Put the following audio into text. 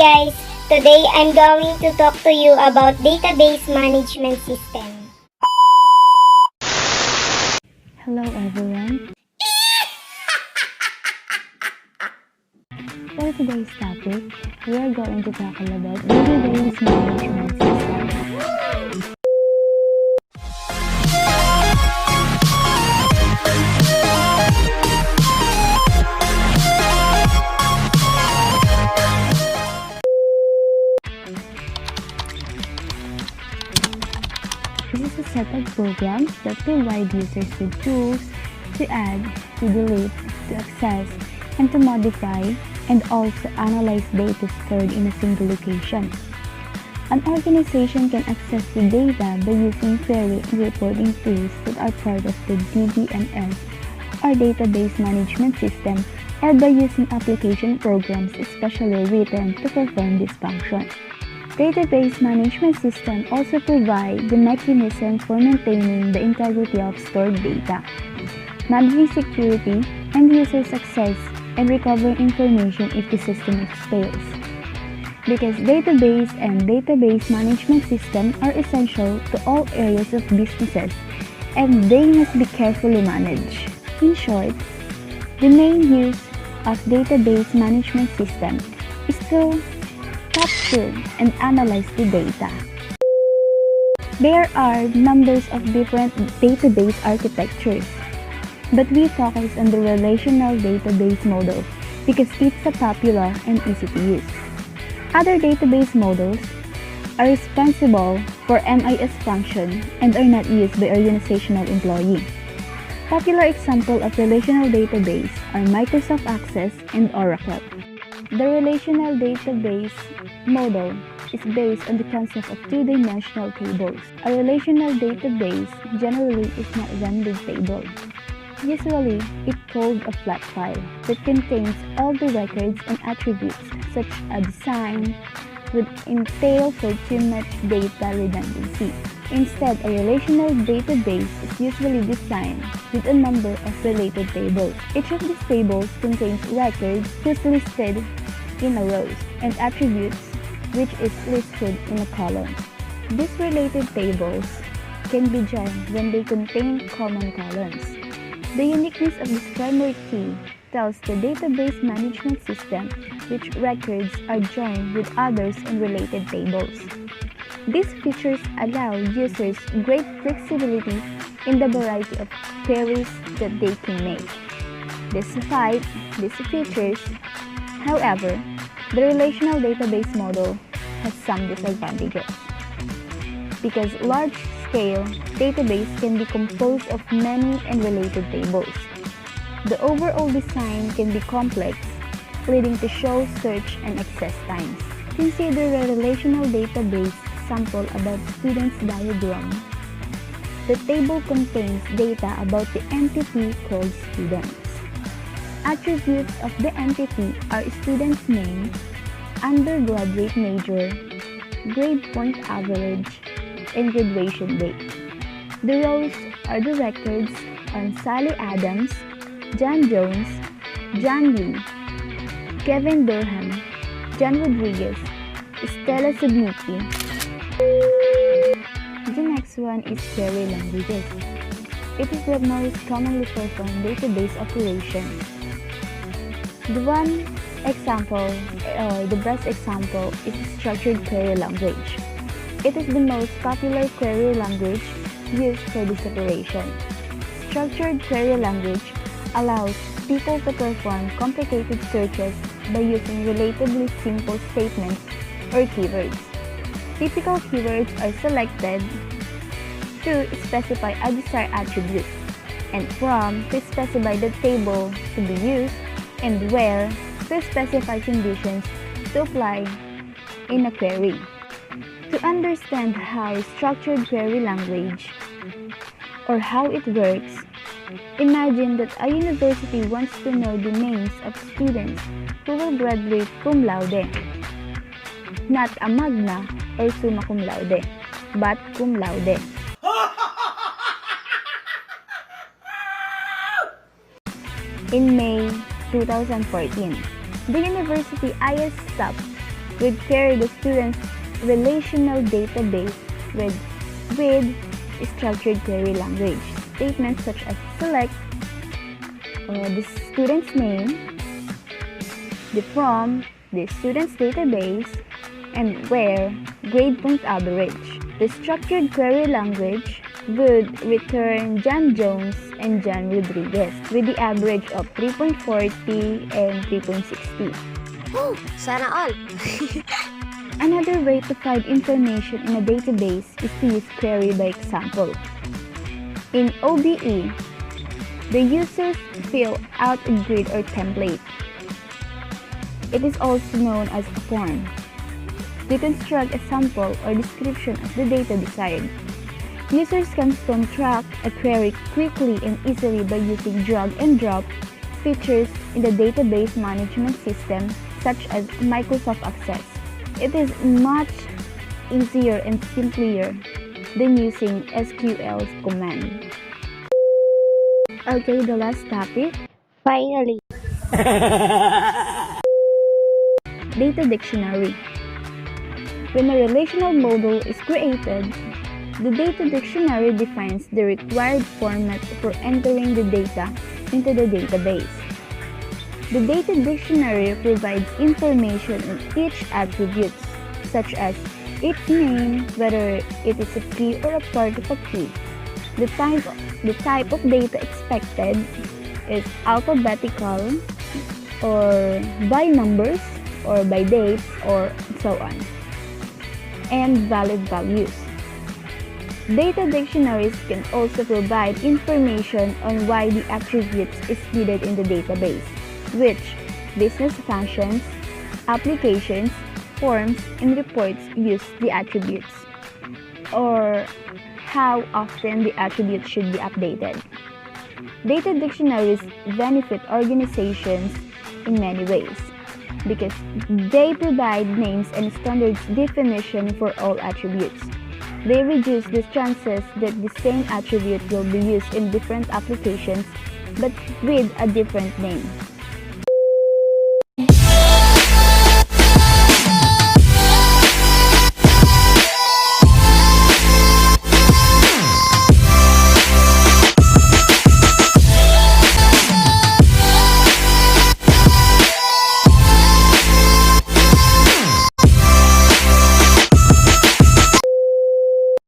guys! Today I'm going to talk to you about database management system. Hello everyone. For today's topic, we are going to talk about database management system. This is a set of programs that provide users with tools to add, to delete, to access, and to modify, and also analyze data stored in a single location. An organization can access the data by using query and reporting tools that are part of the DBMS or database management system, or by using application programs especially written to perform this function. Database management system also provide the mechanism for maintaining the integrity of stored data, managing security and user access, and recovering information if the system fails. Because database and database management system are essential to all areas of businesses, and they must be carefully managed. In short, the main use of database management system is to capture and analyze the data. There are numbers of different database architectures, but we focus on the relational database model because it's a popular and easy to use. Other database models are responsible for MIS function and are not used by organizational employees. Popular examples of relational database are Microsoft Access and Oracle. The relational database model is based on the concept of two-dimensional tables. A relational database generally is not run with tables. Usually, it's called a flat file that contains all the records and attributes such as design would entail for too much data redundancy. Instead, a relational database is usually designed with a number of related tables. Each of these tables contains records who's listed in a row and attributes which is listed in a column. These related tables can be joined when they contain common columns. The uniqueness of this primary key tells the database management system which records are joined with others in related tables. These features allow users great flexibility in the variety of queries that they can make. Despite these features, however, the relational database model has some disadvantages. Because large-scale database can be composed of many and related tables. The overall design can be complex, leading to slow search and access times. Consider a relational database sample about students' diagram. The table contains data about the entity called students. Attributes of the entity are student's name, undergraduate major, grade point average, and graduation date. The rows are the records on Sally Adams, John Jones, John Lee, Kevin Durham, John Rodriguez, Stella Subniki. The next one is query languages. It is the most commonly performed database operation. The best example is structured query language. It is the most popular query language used for this operation. Structured query language allows people to perform complicated searches by using relatively simple statements or keywords. Typical keywords are selected to specify a desired attribute, and from to specify the table to be used, and where to specify conditions to apply in a query. To understand how structured query language or how it works, imagine that a university wants to know the names of students who will graduate cum laude, not a magna or summa cum laude, but cum laude. In May 2014, the university IS stopped would query the student's relational database with structured query language. Statements such as select the student's name, the from, the student's database, and where, grade point average. The structured query language would return John Jones and John Rodriguez with the average of 3.40 and 3.60. Sana all! Another way to find information in a database is to use query by example. In OBE, the users fill out a grid or template. It is also known as a form. To construct a sample or description of the data desired. Users can construct a query quickly and easily by using drag and drop features in the database management system such as Microsoft Access. It is much easier and simpler than using SQL's command. Okay, the last topic, Finally. data dictionary. When a relational model is created, the data dictionary defines the required format for entering the data into the database. The data dictionary provides information on each attribute, such as its name, whether it is a key or a part of a key. The type of data expected is alphabetical, or by numbers, or by dates, or so on, and valid values. Data dictionaries can also provide information on why the attributes is needed in the database, which business functions, applications, forms, and reports use the attributes, or how often the attributes should be updated. Data dictionaries benefit organizations in many ways because they provide names and standard definition for all attributes. They reduce the chances that the same attribute will be used in different applications but with a different name.